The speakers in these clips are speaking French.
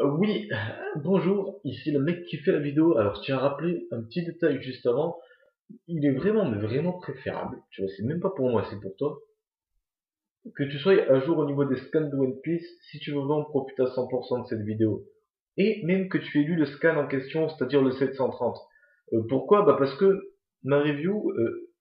Oui, bonjour, ici le mec qui fait la vidéo. Alors, je tiens à rappeler un petit détail juste avant. Il est vraiment, mais vraiment préférable. Tu vois, c'est même pas pour moi, c'est pour toi. Que tu sois à jour au niveau des scans de One Piece, si tu veux vraiment profiter à 100% de cette vidéo. Et même que tu aies lu le scan en question, c'est-à-dire le 730. Pourquoi? Bah parce que ma review,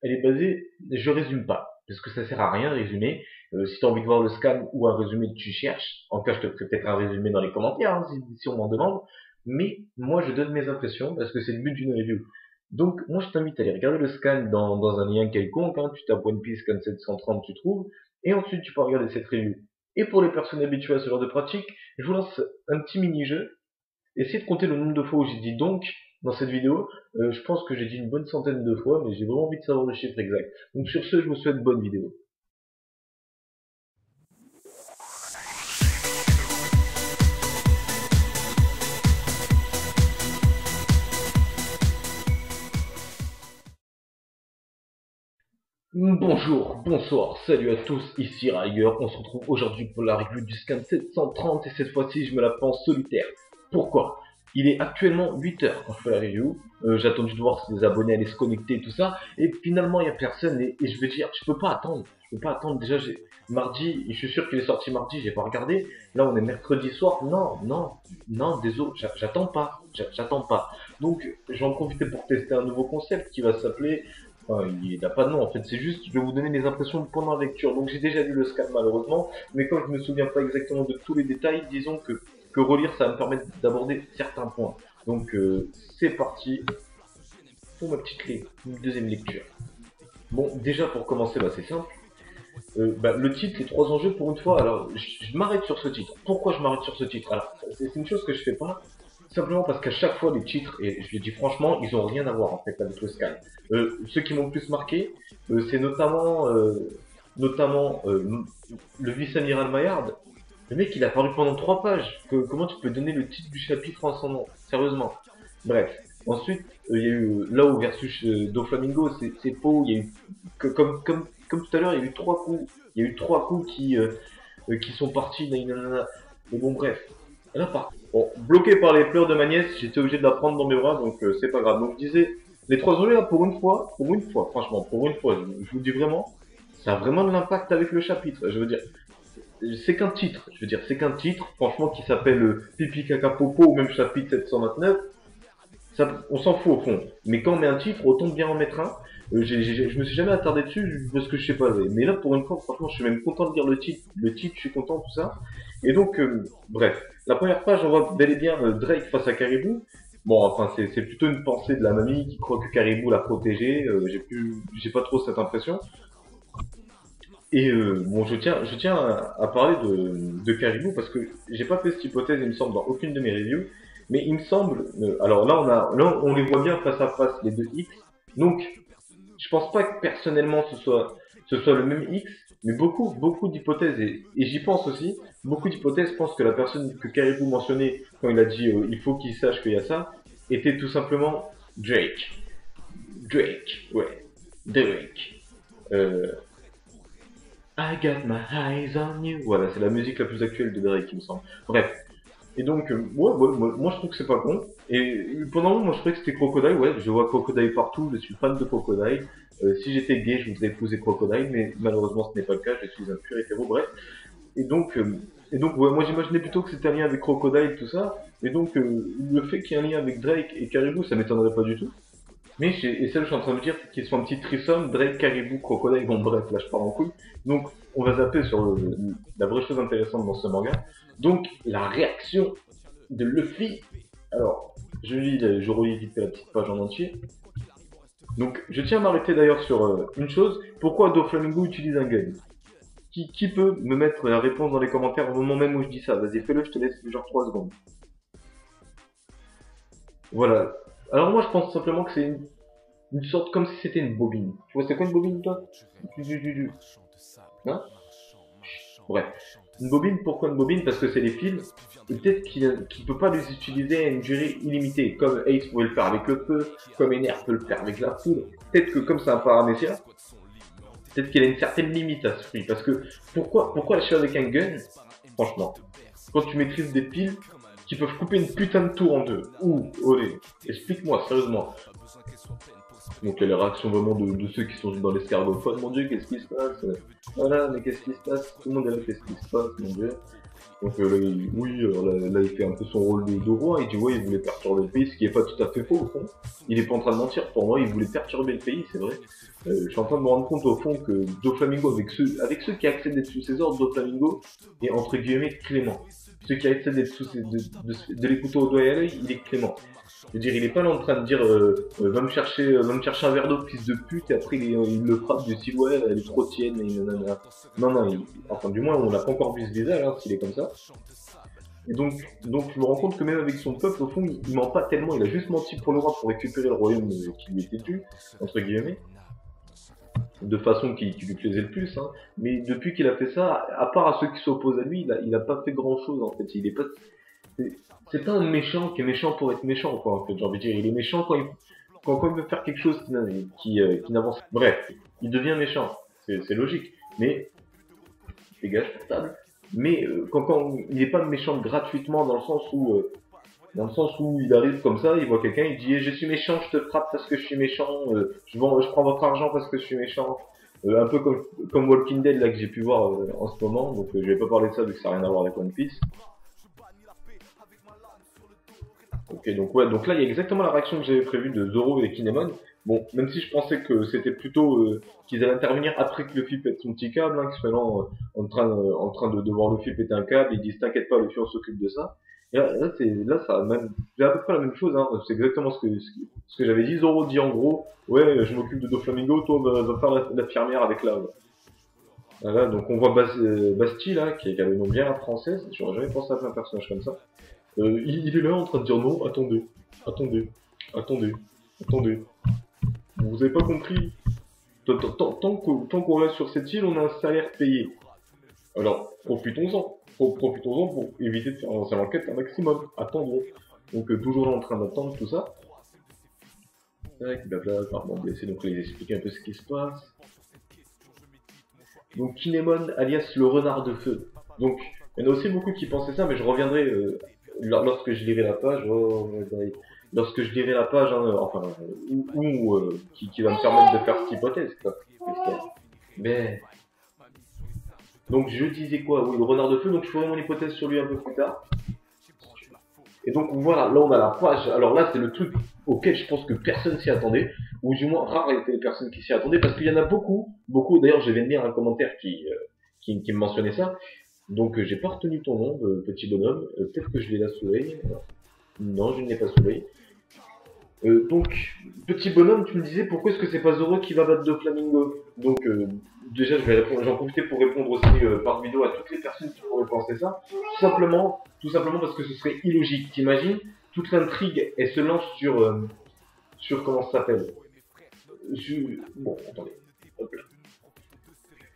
elle est basée, je résume pas. Parce que ça sert à rien de résumer. Si tu as envie de voir le scan ou un résumé que tu cherches, en cas je te ferai peut-être un résumé dans les commentaires, hein, si on m'en demande. Mais moi je donne mes impressions parce que c'est le but d'une review. Donc moi je t'invite à aller regarder le scan dans un lien quelconque, hein, tu tapes One Piece scan 730, tu trouves, et ensuite tu peux regarder cette review. Et pour les personnes habituées à ce genre de pratique, je vous lance un petit mini-jeu. Essayez de compter le nombre de fois où j'ai dit donc dans cette vidéo. Je pense que j'ai dit une bonne centaine de fois, mais j'ai vraiment envie de savoir le chiffre exact. Donc sur ce, je vous souhaite bonne vidéo. Bonjour, bonsoir, salut à tous, ici Riger. On se retrouve aujourd'hui pour la review du scan 730 et cette fois-ci je me la pense solitaire. Pourquoi? Il est actuellement 8 h quand je fais la review. J'ai attendu de voir si les abonnés allaient se connecter et tout ça. Et finalement il n'y a personne et je veux dire, je peux pas attendre. Je peux pas attendre. Déjà j'ai mardi, je suis sûr qu'il est sorti mardi, j'ai pas regardé. Là on est mercredi soir. Non, non, non, désolé, j'attends pas. J'attends pas. Donc je vais en profiter pour tester un nouveau concept qui va s'appeler enfin, il n'a pas de nom en fait, c'est juste je vais vous donner mes impressions pendant la lecture. Donc j'ai déjà lu le scan malheureusement, mais comme je me souviens pas exactement de tous les détails, disons que relire ça va me permettre d'aborder certains points. Donc c'est parti pour ma petite deuxième lecture. Bon, déjà pour commencer, bah, c'est simple. Le titre, les trois enjeux pour une fois. Alors, je m'arrête sur ce titre. Pourquoi je m'arrête sur ce titre? Alors, c'est une chose que je fais pas, simplement parce qu'à chaque fois les titres, et je le dis franchement, ils ont rien à voir en fait avec le Sky. Ceux qui m'ont le plus marqué, c'est notamment le vice-amiral Maillard. Le mec, il a paru pendant 3 pages. Comment tu peux donner le titre du chapitre en son nom? Sérieusement. Bref. Ensuite, il y a eu Lao versus Doflamingo, c'est faux. Il y a eu comme tout à l'heure, il y a eu 3 coups. Il y a eu 3 coups qui sont partis. Nanana. Mais bon, bref. Là, bon, bloqué par les pleurs de ma nièce, j'étais obligé de la prendre dans mes bras, donc c'est pas grave. Donc je disais, les trois enjeux là, pour une fois, franchement, pour une fois, je vous dis vraiment, ça a vraiment de l'impact avec le chapitre. Je veux dire, c'est qu'un titre. Je veux dire, c'est qu'un titre, franchement, qui s'appelle Pipi Caca Popo ou même chapitre 729. Ça, on s'en fout au fond. Mais quand on met un titre, autant bien en mettre un. Je me suis jamais attardé dessus parce que je sais pas. Mais là, pour une fois, franchement, je suis même content de lire le titre. Le titre, je suis content, tout ça. Et donc, bref. La première page, on voit bel et bien Drake face à Caribou. Bon, enfin, c'est plutôt une pensée de la mamie qui croit que Caribou l'a protégé. J'ai pas trop cette impression. Et bon, je tiens à parler de Caribou parce que j'ai pas fait cette hypothèse, il me semble, dans aucune de mes reviews. Mais il me semble, alors là, on les voit bien face à face, les deux X. Donc, je pense pas que personnellement ce soit le même X, mais beaucoup d'hypothèses, et j'y pense aussi, beaucoup d'hypothèses pensent que la personne que Caribou mentionnait quand il a dit il faut qu'il sache qu'il y a ça, était tout simplement Drake. Drake, ouais. Drake. Euh, I got my eyes on you. Voilà, c'est la musique la plus actuelle de Drake, il me semble. Bref. Et donc, moi je trouve que c'est pas con. Et pendant un moment, moi je croyais que c'était Crocodile. Ouais, je vois Crocodile partout, je suis fan de Crocodile. Si j'étais gay, je voudrais épouser Crocodile, mais malheureusement ce n'est pas le cas, je suis un pur hétéro, bref. Et donc, ouais, moi j'imaginais plutôt que c'était un lien avec Crocodile, tout ça. Et donc, le fait qu'il y ait un lien avec Drake et Caribou, ça m'étonnerait pas du tout. Mais et ça, je suis en train de me dire qu'ils sont un petit threesome, Drake, Caribou, Crocodile, bon bref, là je pars en couille. Donc on va zapper sur la vraie chose intéressante dans ce manga. Donc la réaction de Luffy. Alors, je relis vite fait la petite page en entier. Donc je tiens à m'arrêter d'ailleurs sur une chose. Pourquoi Doflamingo utilise un gun? Qui peut me mettre la réponse dans les commentaires au moment même où je dis ça? Vas-y, fais-le, je te laisse genre 3 secondes. Voilà. Alors moi je pense simplement que c'est une sorte comme si c'était une bobine. Tu vois, c'est quoi une bobine, toi? Hein? Bref. Une bobine, pourquoi une bobine? Parce que c'est des fils. Et peut-être qu'il peut pas les utiliser à une durée illimitée, comme Ace pouvait le faire avec le feu, comme Ener peut le faire avec la foudre. Peut-être que comme c'est un paramécia, peut-être qu'il a une certaine limite à ce prix. Parce que pourquoi lâcher avec un gun? Franchement, quand tu maîtrises des piles, qui peuvent couper une putain de tour en deux. Ouh, olé, explique-moi, sérieusement. Donc il y a les réactions vraiment de ceux qui sont dans l'escargophone. Mon dieu, qu'est-ce qui se passe? Voilà, mais qu'est-ce qui se passe? Tout le monde est là, qu'est-ce qui se passe, mon dieu? Donc là, oui, alors là, il fait un peu son rôle de roi, il dit ouais, il voulait perturber le pays, ce qui est pas tout à fait faux au fond. Il est pas en train de mentir, pour moi, il voulait perturber le pays, c'est vrai. Je suis en train de me rendre compte au fond que Doflamingo, avec ceux qui acceptent d'être sous ses ordres, Doflamingo est entre guillemets clément. Ceux qui acceptent d'être sous ses, de les couteaux au doigt et à l'œil, il est clément. Je veux dire, il est pas là en train de dire va me chercher un verre d'eau, fils de pute, et après il le frappe du style ouais, elle est trop tienne, et nanana. Non, enfin du moins on l'a pas encore vu ce visage, hein, s'il est comme ça. Et donc je me rends compte que même avec son peuple, au fond, il ment pas tellement, il a juste menti pour le roi pour récupérer le royaume qui lui était dû, entre guillemets, de façon qui lui plaisait le plus, hein. Mais depuis qu'il a fait ça, à part à ceux qui s'opposent à lui, il a pas fait grand chose en fait, il est pas... C'est pas un méchant qui est méchant pour être méchant, quoi, en fait, j'ai envie de dire. Il est méchant quand il veut faire quelque chose qui n'avance. Bref, il devient méchant. C'est logique. Mais, dégage portable. Mais, quand il est pas méchant gratuitement dans le sens où il arrive comme ça, il voit quelqu'un, il dit, je suis méchant, je te frappe parce que je suis méchant, je prends votre argent parce que je suis méchant. Un peu comme Walking Dead, là, que j'ai pu voir en ce moment. Donc, je vais pas parler de ça vu que ça n'a rien à voir avec One Piece. Ok, donc ouais, donc là il y a exactement la réaction que j'avais prévue de Zoro et Kinemon. Bon, même si je pensais que c'était plutôt qu'ils allaient intervenir après que Luffy pète son petit câble, hein, qu'ils soient là en train de voir Luffy péter un câble, ils disent t'inquiète pas, Luffy on s'occupe de ça. Et là ça a même, c'est à peu près la même chose, hein, c'est exactement ce que j'avais dit. Zoro dit en gros, ouais, je m'occupe de Doflamingo, toi va faire la fermière avec là. Voilà, donc on voit Basti là, qui a le nom bien français, j'aurais jamais pensé à faire un personnage comme ça. Il est là en train de dire non, attendez. Vous avez pas compris. Tant qu'on reste sur cette île, on a un salaire payé. Alors, profitons-en. Profitons-en pour éviter de faire avancer l'enquête un maximum. Attendons. Donc, toujours là en train d'attendre tout ça. Tac, blabla, apparemment blessé, donc là, ils expliquent un peu ce qui se passe. Donc, Kinemon, alias le renard de feu. Donc, il y en a aussi beaucoup qui pensaient ça, mais je reviendrai lorsque je lirai la page, lorsque je lirai la page, hein, enfin, qui va me permettre de faire cette hypothèse, quoi. Mais, donc je disais quoi? Oui, le renard de feu, donc je ferai mon hypothèse sur lui un peu plus tard. Et donc voilà, là on a la page, alors là c'est le truc auquel je pense que personne s'y attendait, ou du moins rares étaient les personnes qui s'y attendaient, parce qu'il y en a beaucoup, d'ailleurs je viens de lire un commentaire qui me mentionnait ça. Donc j'ai pas retenu ton nom, petit bonhomme. Peut-être que je l'ai là sous l'œil. Non, je ne l'ai pas sous l'œil. Donc, petit bonhomme, tu me disais pourquoi est-ce que c'est pas Zoro qui va battre Doflamingo? Donc déjà, j'en profiter pour répondre aussi par vidéo à toutes les personnes qui pourraient penser ça. Tout simplement parce que ce serait illogique. T'imagines, toute l'intrigue, elle se lance sur comment ça s'appelle. Bon, attendez. Hop là.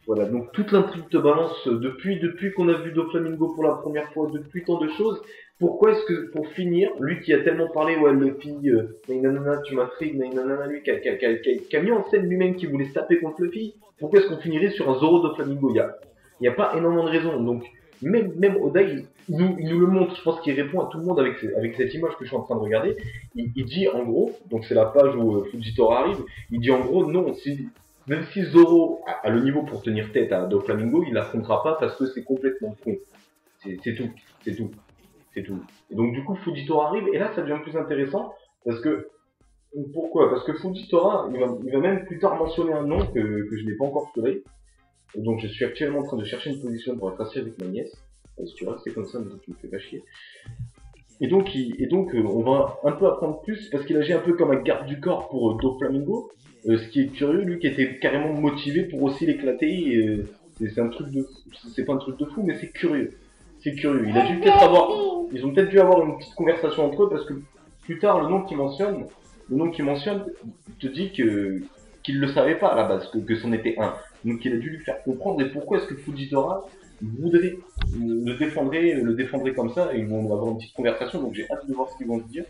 Voilà, donc toute l'intrigue te balance depuis qu'on a vu Doflamingo pour la première fois, depuis tant de choses. Pourquoi est-ce que, pour finir, lui qui a tellement parlé, ouais, Luffy, nanana, tu m'intrigues, nanana, lui qui a mis en scène lui-même qui voulait se taper contre Luffy, pourquoi est-ce qu'on finirait sur un Zoro Doflamingo? Il y a pas énormément de raisons. Donc, même Oda, il nous le montre, je pense qu'il répond à tout le monde avec cette image que je suis en train de regarder. Il dit en gros, donc c'est la page où Fujitora arrive, il dit en gros, non, même si Zoro a le niveau pour tenir tête à Doflamingo, il l'affrontera pas parce que c'est complètement con. C'est tout. Et donc du coup, Fujitora arrive, et là ça devient plus intéressant, parce que... Pourquoi? Parce que Fujitora, il va même plus tard mentionner un nom que je n'ai pas encore trouvé. Donc je suis actuellement en train de chercher une position pour être assis avec ma nièce. Si tu vois, c'est comme ça, mais tu me fais pas chier. Et donc, on va un peu apprendre plus, parce qu'il agit un peu comme un garde du corps pour Doflamingo. Ce qui est curieux, lui qui était carrément motivé pour aussi l'éclater, c'est un truc de, c'est pas un truc de fou, mais c'est curieux. C'est curieux. Ils ont peut-être dû avoir une petite conversation entre eux, parce que plus tard, le nom qu'il mentionne te dit qu'il le savait pas à la base, que c'en était un. Donc il a dû lui faire comprendre, et pourquoi est-ce que Fujitora voudrait le défendrait comme ça, et ils vont avoir une petite conversation, donc j'ai hâte de voir ce qu'ils vont se dire.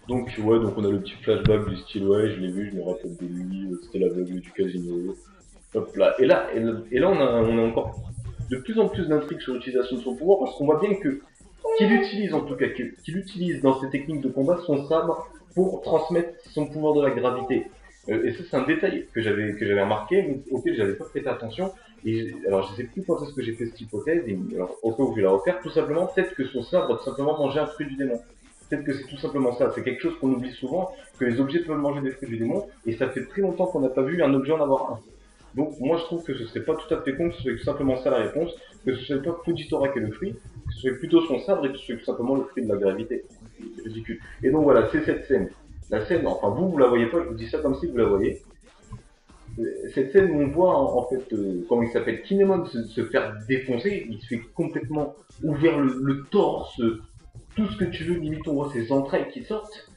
Donc ouais, donc on a le petit flashback du style ouais, je l'ai vu, je me rappelle de lui, c'était l'aveugle du casino. Hop là. Et là on a encore de plus en plus d'intrigues sur l'utilisation de son pouvoir, parce qu'on voit bien que qu'il utilise en tout cas, qu'il utilise dans ses techniques de combat son sabre pour transmettre son pouvoir de la gravité. Et ça, c'est un détail que j'avais remarqué, mais auquel j'avais pas prêté attention. Et alors, je sais plus quand est-ce que j'ai fait cette hypothèse. Et, alors, au cas où je vais la refaire, tout simplement, peut-être que son sabre a tout simplement mangé un fruit du démon. Peut-être que c'est tout simplement ça. C'est quelque chose qu'on oublie souvent, que les objets peuvent manger des fruits du démon. Et ça fait très longtemps qu'on n'a pas vu un objet en avoir un. Donc, moi, je trouve que ce serait pas tout à fait con que ce soit tout simplement ça la réponse, que ce soit pas Fujitora qui est le fruit, que ce soit plutôt son sabre et que ce soit tout simplement le fruit de la gravité. C'est ridicule. Et donc voilà, c'est cette scène. La scène, enfin vous la voyez pas, je vous dis ça comme si vous la voyez. Cette scène où on voit en fait, comment il s'appelle, Kinemon se faire défoncer, il se fait complètement ouvert le torse, tout ce que tu veux, limite on voit ses entrailles qui sortent.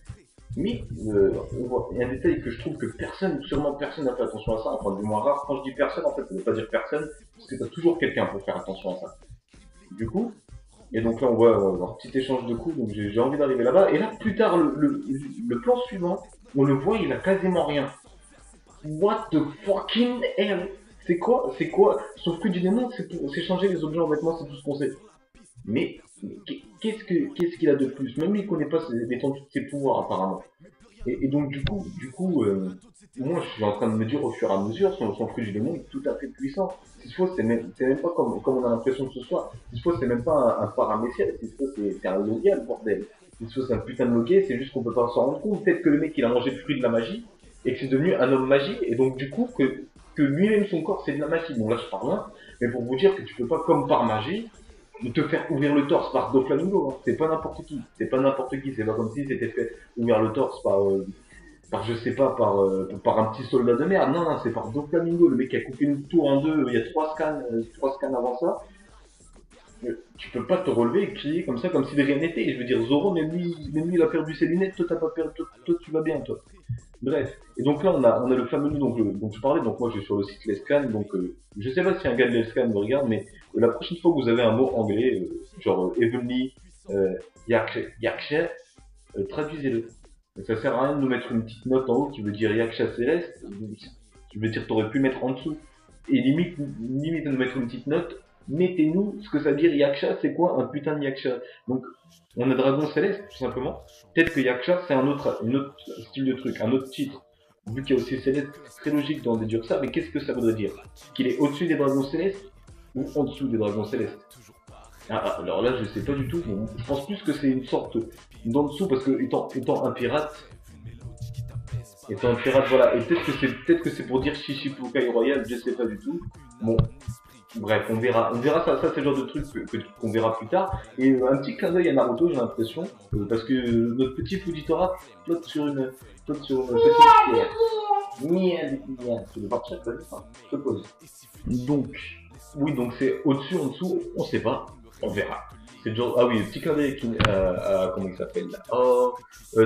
Mais il y a un détail que je trouve que personne, sûrement personne n'a fait attention à ça, enfin du moins rare. Quand je dis personne, en fait, ça ne veut pas dire personne, parce que t'as toujours quelqu'un pour faire attention à ça. Du coup, et donc là on voit un petit échange de coups, donc j'ai envie d'arriver là-bas. Et là, plus tard, le plan suivant, on le voit, il a quasiment rien. What the fucking hell? C'est quoi? C'est quoi? Sauf que du démon, c'est changer les objets en vêtements, c'est tout ce qu'on sait. Mais qu'est-ce qu'il a de plus? Même lui, il connaît pas l'étendue de ses pouvoirs apparemment. Et donc moi je suis en train de me dire au fur et à mesure, son fruit du démon est tout à fait puissant. Si ce fois c'est même pas comme on a l'impression que ce soit. Si ce fois c'est même pas un paramessiel, si ce fois c'est un logial bordel. Si ce fois c'est un putain de logier, c'est juste qu'on peut pas s'en rendre compte. Peut-être que le mec il a mangé le fruit de la magie et que c'est devenu un homme magie et donc du coup que lui-même son corps c'est de la magie. Bon là je parle loin, mais pour vous dire que tu peux pas comme par magie te faire ouvrir le torse par Doflamingo, hein. C'est pas n'importe qui, c'est pas n'importe qui, c'est pas comme si c'était fait ouvrir le torse par je sais pas, par un petit soldat de merde, non, non, c'est par Doflamingo, le mec qui a coupé une tour en deux, il y a trois scans avant ça, tu peux pas te relever et crier comme ça, comme si de rien n'était, je veux dire, Zoro, même lui il a perdu ses lunettes, toi t'as pas perdu, toi tu vas bien, toi. Bref. Et donc là, on a le fameux, donc je parlais, donc moi je suis sur le site Lescan, donc je sais pas si un gars de Lescan me regarde, mais la prochaine fois que vous avez un mot anglais, genre Heavenly, Yaksha, traduisez-le. Ça sert à rien de nous mettre une petite note en haut qui veut dire Yaksha Céleste, qui veut dire t'aurais pu mettre en dessous. Et limite de nous mettre une petite note, mettez-nous ce que ça veut dire Yaksha, c'est quoi un putain de Yaksha. Donc, on a Dragon Céleste, tout simplement. Peut-être que Yaksha, c'est un autre style de truc, un autre titre. Vu qu'il y a aussi Céleste, c'est très logique d'en déduire ça, mais qu'est-ce que ça voudrait dire? Qu'il est au-dessus des Dragons Célestes ou en dessous des Dragons Célestes? Alors là, je sais pas du tout. Bon, je pense plus que c'est une sorte d'en dessous, parce que étant un pirate, voilà. Et peut-être que c'est pour dire Shichibukai Royal, je sais pas du tout. Bon, bref, on verra ça, c'est le genre de truc qu'on verra plus tard. Et un petit clin d'œil à Naruto, j'ai l'impression, parce que notre petit Fujitora flotte sur une petite pierre. Tu veux partir, vas-y, je te pose. Donc, oui, donc c'est au-dessus, en dessous, on sait pas, on verra. C'est le genre, ah oui, petit clin d'œil à comment il s'appelle là? Oh,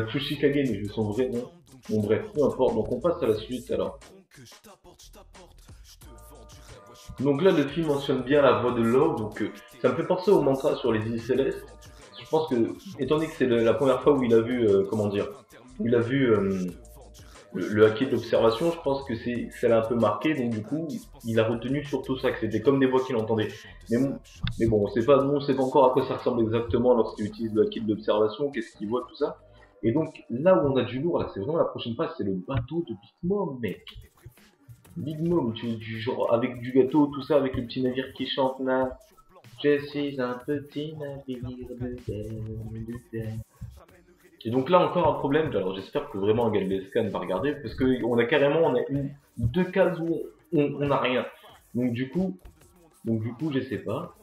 Tsushikage, mais je son vrai nom. Bon bref, peu importe, donc on passe à la suite alors. Donc là, le film mentionne bien la voix de Law, donc ça me fait penser au mantra sur les îles célestes. Je pense que, étant donné que c'est la première fois où il a vu, comment dire, où il a vu le haki de l'observation, je pense que ça l'a un peu marqué, donc du coup, il a retenu surtout ça, que c'était comme des voix qu'il entendait. Mais bon, on sait pas encore à quoi ça ressemble exactement lorsqu'il utilise le haki de l'observation, qu'est-ce qu'il voit, tout ça. Et donc, là où on a du lourd, là, c'est vraiment la prochaine phase, c'est le bateau de Big Mom, mec. Big Mom, du genre, avec du gâteau, tout ça, avec le petit navire qui chante là. Je suis un petit navire de terre. Et donc là encore un problème, alors j'espère que vraiment Galvescan va regarder, parce que on a deux cases où on n'a rien. Donc du coup, je sais pas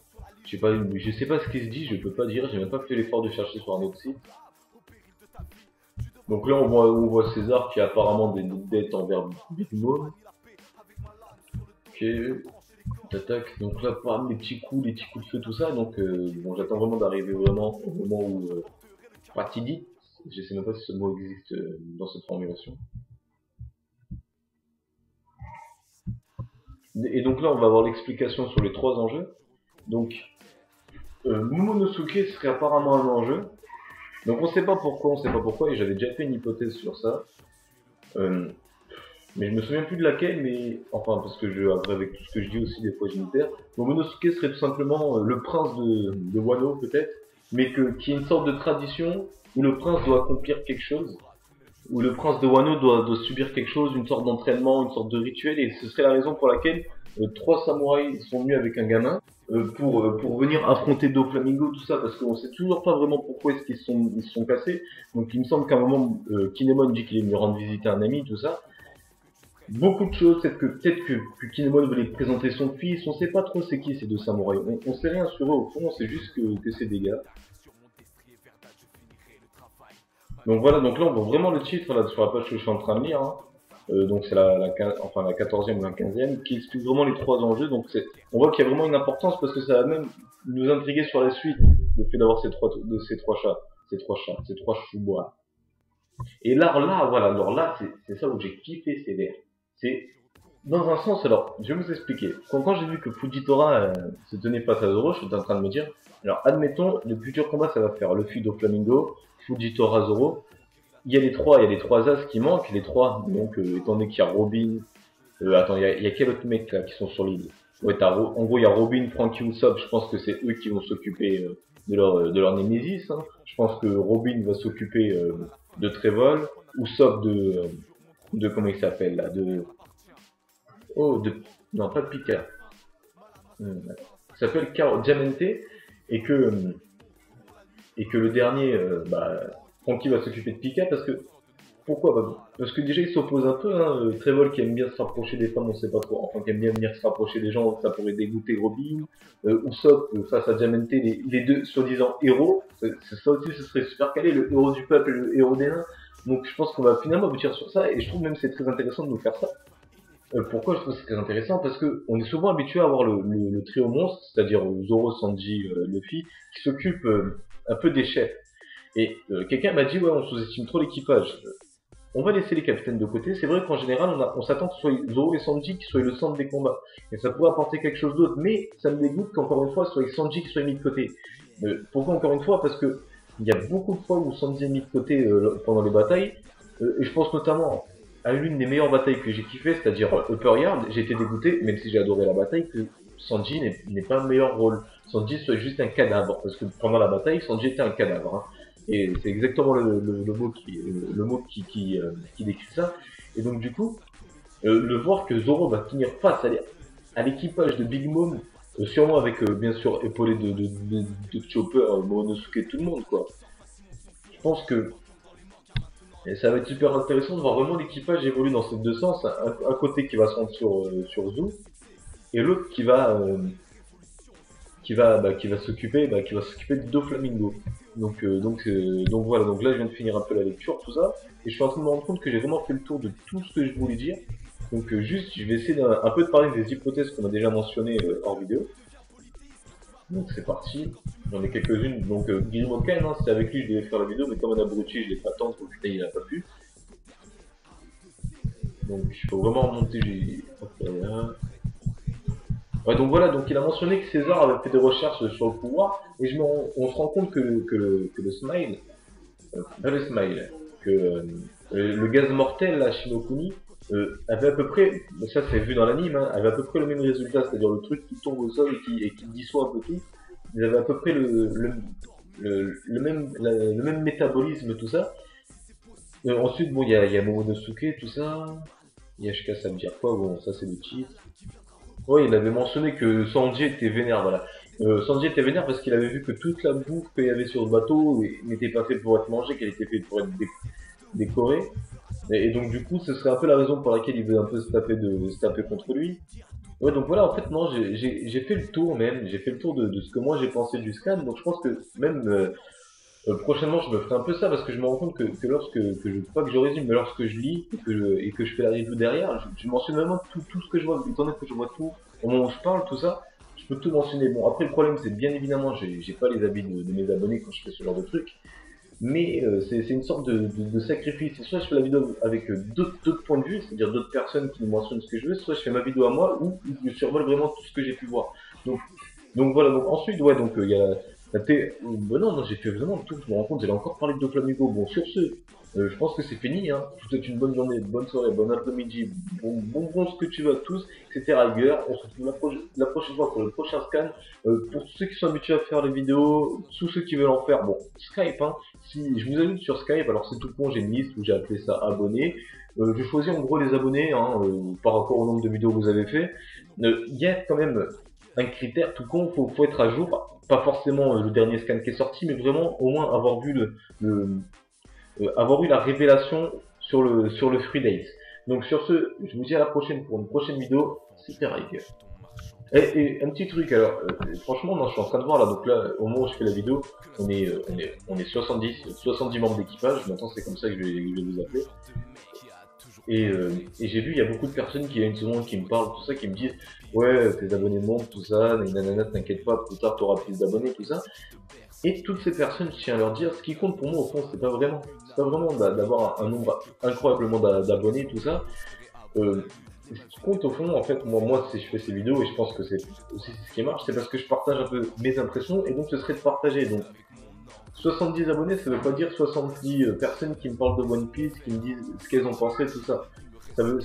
ce qui se dit, je peux pas dire, j'ai même pas fait l'effort de chercher sur un autre site. Donc là on voit César qui a apparemment des dettes envers Big Mom. Ok, tac, donc là les petits coups de feu, tout ça, donc bon j'attends vraiment d'arriver vraiment au moment où fatidique, je sais même pas si ce mot existe dans cette formulation. Et donc là on va avoir l'explication sur les trois enjeux. Donc Momonosuke serait apparemment un enjeu. Donc on sait pas pourquoi, et j'avais déjà fait une hypothèse sur ça. Mais je me souviens plus de laquelle, mais enfin parce que après avec tout ce que je dis aussi des fois je m'y perds. Momonosuke serait tout simplement le prince de Wano peut-être, mais qu'il y ait une sorte de tradition où le prince doit accomplir quelque chose, où le prince de Wano doit subir quelque chose, une sorte d'entraînement, une sorte de rituel, et ce serait la raison pour laquelle trois samouraïs sont venus avec un gamin pour venir affronter Doflamingo, tout ça, parce qu'on sait toujours pas vraiment pourquoi est-ce ils se sont cassés. Donc il me semble qu'à un moment, Kinemon dit qu'il est venu rendre visite à un ami, tout ça. Beaucoup de choses, peut-être que Kinemon voulait présenter son fils, on sait pas trop c'est qui ces deux samouraïs, on sait rien sur eux au fond, on sait juste que c'est des gars. Donc voilà, donc là on voit vraiment le titre là sur la page que je suis en train de lire, hein. Donc c'est enfin, la 14e ou la 15e, qui explique vraiment les trois enjeux. Donc on voit qu'il y a vraiment une importance parce que ça va même nous intriguer sur la suite, le fait d'avoir ces trois chats, ces trois choubois. Et là, voilà, alors là, c'est ça où j'ai kiffé ces vers. C'est, dans un sens, alors, je vais vous expliquer. Quand j'ai vu que Fujitora se tenait face à Zoro, je suis en train de me dire, alors admettons, le futur combat, ça va faire Luffy, Doflamingo, Fujitora, Zoro. Il y a les trois as qui manquent, les trois. Donc, étant donné qu'il y a Robin, attends, il y a quel autre mec là qui sont sur l'île? Ouais, en gros, il y a Robin, Franky ou Usopp. Je pense que c'est eux qui vont s'occuper de leur némésis. Hein. Je pense que Robin va s'occuper de Trevor, Usopp de comment il s'appelle là, non pas de Pika. Il s'appelle Diamante et que le dernier, Franky va s'occuper de Pika parce que pourquoi? Parce que déjà il s'oppose un peu, hein. Trevor qui aime bien se rapprocher des femmes, on sait pas trop, enfin qui aime bien venir se rapprocher des gens, ça pourrait dégoûter Robin. Usopp face à Diamante, les deux soi-disant héros, ça aussi ce serait super calé, le héros du peuple et le héros des nains. Donc je pense qu'on va finalement aboutir sur ça, et je trouve même c'est très intéressant de nous faire ça. Pourquoi je trouve que c'est très intéressant? Parce que on est souvent habitué à avoir le trio monstre, c'est-à-dire Zoro, Sanji, Luffy, qui s'occupe un peu des chefs. Et quelqu'un m'a dit ouais on sous-estime trop l'équipage. On va laisser les capitaines de côté. C'est vrai qu'en général, on s'attend que ce soit Zoro et Sanji qui soient le centre des combats. Et ça pourrait apporter quelque chose d'autre. Mais ça me dégoûte qu'encore une fois, ce soit Sanji qui soit mis de côté. Pourquoi encore une fois? Parce que il y a beaucoup de fois où Sanji est mis de côté pendant les batailles. Et je pense notamment à l'une des meilleures batailles que j'ai kiffé, c'est-à-dire Upper Yard. J'ai été dégoûté, même si j'ai adoré la bataille, que Sanji n'ait pas un meilleur rôle. Sanji soit juste un cadavre. Parce que pendant la bataille, Sanji était un cadavre. Hein. Et c'est exactement le mot qui décrit ça. Et donc du coup, le voir que Zoro va finir face à l'équipage de Big Mom, sûrement avec bien sûr épaulé de Chopper, Momonosuke, tout le monde quoi. Je pense que ça va être super intéressant de voir vraiment l'équipage évoluer dans ces deux sens. Un côté qui va se rendre sur Zou et l'autre qui va s'occuper de Doflamingo. Donc voilà, donc là je viens de finir un peu la lecture, tout ça, et je suis en train de me rendre compte que j'ai vraiment fait le tour de tout ce que je voulais dire. Donc juste, je vais essayer un peu de parler des hypothèses qu'on a déjà mentionnées hors vidéo. Donc c'est parti, j'en ai quelques-unes. Donc Guillermo Ken, hein, c'est avec lui que je devais faire la vidéo, mais comme un abruti, je l'ai pas tant, donc putain il a pas pu. Donc il faut vraiment remonter, Ouais, donc voilà, donc il a mentionné que César avait fait des recherches sur le pouvoir, et on se rend compte que le Smile, pas le Smile, que le gaz mortel, la Shinokuni, avait à peu près, ça c'est vu dans l'anime, hein, avait à peu près le même résultat, c'est-à-dire le truc qui tombe au sol et qui dissout un peu tout, ils avaient à peu près le même métabolisme, tout ça. Ensuite, bon, il y a Momonosuke, tout ça, Yashika, ça me dire quoi, bon, ça c'est le titre. Ouais, il avait mentionné que Sanji était vénère, voilà. Sanji était vénère parce qu'il avait vu que toute la bouffe qu'il y avait sur le bateau n'était pas faite pour être mangée, qu'elle était faite pour être décorée. Et donc du coup, ce serait un peu la raison pour laquelle il veut un peu se taper contre lui. Ouais, donc voilà, en fait, non, j'ai fait le tour même, j'ai fait le tour de ce que moi j'ai pensé du scan, donc je pense que même prochainement je me ferai un peu ça parce que je me rends compte que pas que je résume, mais lorsque je lis et que je fais la review derrière, je mentionne vraiment tout ce que je vois, étant donné que je vois tout, au moment où je parle, tout ça, je peux tout mentionner. Bon, après le problème c'est bien évidemment, j'ai pas les avis de mes abonnés quand je fais ce genre de truc, mais c'est une sorte de sacrifice. Soit je fais la vidéo avec d'autres points de vue, c'est-à-dire d'autres personnes qui me mentionnent ce que je veux, soit je fais ma vidéo à moi où je survole vraiment tout ce que j'ai pu voir. Donc voilà, donc ensuite, ouais, donc il y a non, j'ai fait vraiment le tour, je me rends compte, j'allais encore parler de Doflamingo. Bon, sur ce, Je pense que c'est fini, hein. Je vous souhaite une bonne journée, bonne soirée, bon après-midi, bon ce que tu veux à tous. C'était Riger. On se retrouve la prochaine fois pour le prochain scan. Pour tous ceux qui sont habitués à faire les vidéos, tous ceux qui veulent en faire, bon, Skype, hein. Si je vous ajoute sur Skype, alors c'est tout con, j'ai une liste où j'ai appelé ça abonnés. Je choisis en gros les abonnés, hein, par rapport au nombre de vidéos que vous avez fait. Il y a quand même un critère tout con, faut être à jour. Pas forcément le dernier scan qui est sorti, mais vraiment au moins avoir vu avoir eu la révélation sur le Free Days. Donc sur ce, je vous dis à la prochaine pour une prochaine vidéo. C'était Riker. Et un petit truc, alors, franchement, non, je suis en train de voir là, donc là, au moment où je fais la vidéo, on est 70 membres d'équipage, maintenant c'est comme ça que je vais vous appeler. Et j'ai vu, il y a beaucoup de personnes qui viennent souvent, qui me parlent, tout ça, qui me disent, ouais, tes abonnés montent, tout ça, nanana, t'inquiète pas, plus tard t'auras plus d'abonnés, tout ça. Et toutes ces personnes, je tiens à leur dire, ce qui compte pour moi, au fond, c'est pas vraiment d'avoir un nombre incroyablement d'abonnés, tout ça. Ce qui compte au fond, en fait, moi, si je fais ces vidéos, et je pense que c'est aussi ce qui marche, c'est parce que je partage un peu mes impressions, et donc ce serait de partager. Donc, 70 abonnés, ça veut pas dire 70 personnes qui me parlent de One Piece, qui me disent ce qu'elles ont pensé, tout ça.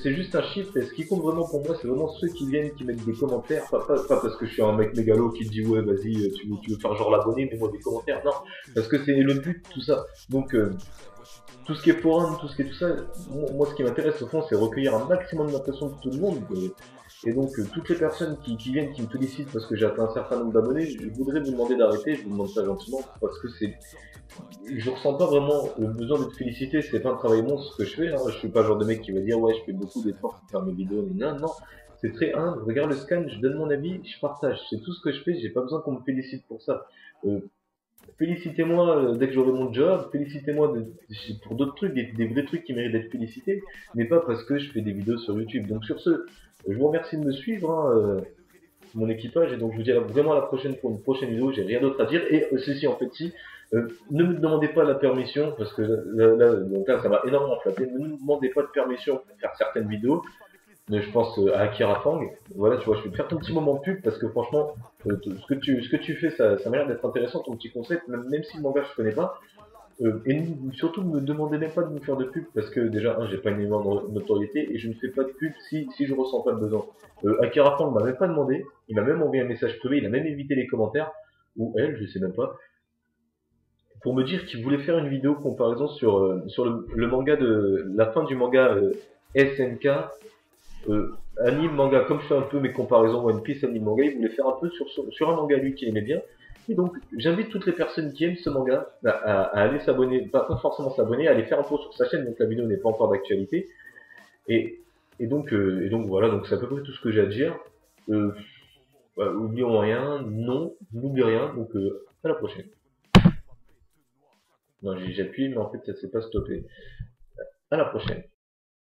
C'est juste un chiffre, et ce qui compte vraiment pour moi, c'est vraiment ceux qui viennent, qui mettent des commentaires, pas parce que je suis un mec mégalo qui te dit ouais vas-y, tu veux faire genre l'abonné, mets-moi des commentaires, non, parce que c'est le but, tout ça. Donc tout ce qui est forum, tout ce qui est tout ça, moi ce qui m'intéresse au fond, c'est recueillir un maximum d'impressions de tout le monde, et donc toutes les personnes qui viennent, qui me félicitent parce que j'ai atteint un certain nombre d'abonnés, je voudrais vous demander d'arrêter, je vous demande ça gentiment, parce que je ressens pas vraiment le besoin d'être félicité, c'est pas un travail monstre ce que je fais, hein. Je suis pas le genre de mec qui va dire ouais je fais beaucoup d'efforts pour faire mes vidéos, mais non, non, c'est très humble, regarde le scan, je donne mon avis, je partage, c'est tout ce que je fais, j'ai pas besoin qu'on me félicite pour ça. Félicitez-moi dès que j'aurai mon job, félicitez-moi pour d'autres trucs, des vrais trucs qui méritent d'être félicités, mais pas parce que je fais des vidéos sur YouTube. Donc sur ce, je vous remercie de me suivre, hein, mon équipage, et donc je vous dis vraiment à la prochaine pour une prochaine vidéo, j'ai rien d'autre à dire, et ceci en fait si, ne me demandez pas la permission, parce que donc là ça m'a énormément flatté, ne me demandez pas de permission pour faire certaines vidéos, je pense à Akira Fang, voilà tu vois, je vais te faire ton petit moment de pub, parce que franchement, ce que tu fais, ça m'a l'air d'être intéressant, ton petit concept, même si le manga je connais pas, et surtout ne me demandez même pas de me faire de pub, parce que déjà, j'ai pas une énorme notoriété, et je ne fais pas de pub si je ressens pas le besoin. Akira Fang m'a même pas demandé, il m'a même envoyé un message privé, il a même évité les commentaires, ou elle, je sais même pas, pour me dire qu'il voulait faire une vidéo comparaison sur le manga la fin du manga SNK, anime manga, comme je fais un peu mes comparaisons One Piece anime manga, il voulait faire un peu sur un manga lui qu'il aimait bien. Et donc j'invite toutes les personnes qui aiment ce manga à aller s'abonner, pas forcément s'abonner, à aller faire un tour sur sa chaîne, donc la vidéo n'est pas encore d'actualité. Et, et donc voilà, donc c'est à peu près tout ce que j'ai à dire. Oublions rien, non, n'oublie rien, donc à la prochaine. Non, j'ai appuyé, mais en fait ça s'est pas stoppé. À la prochaine.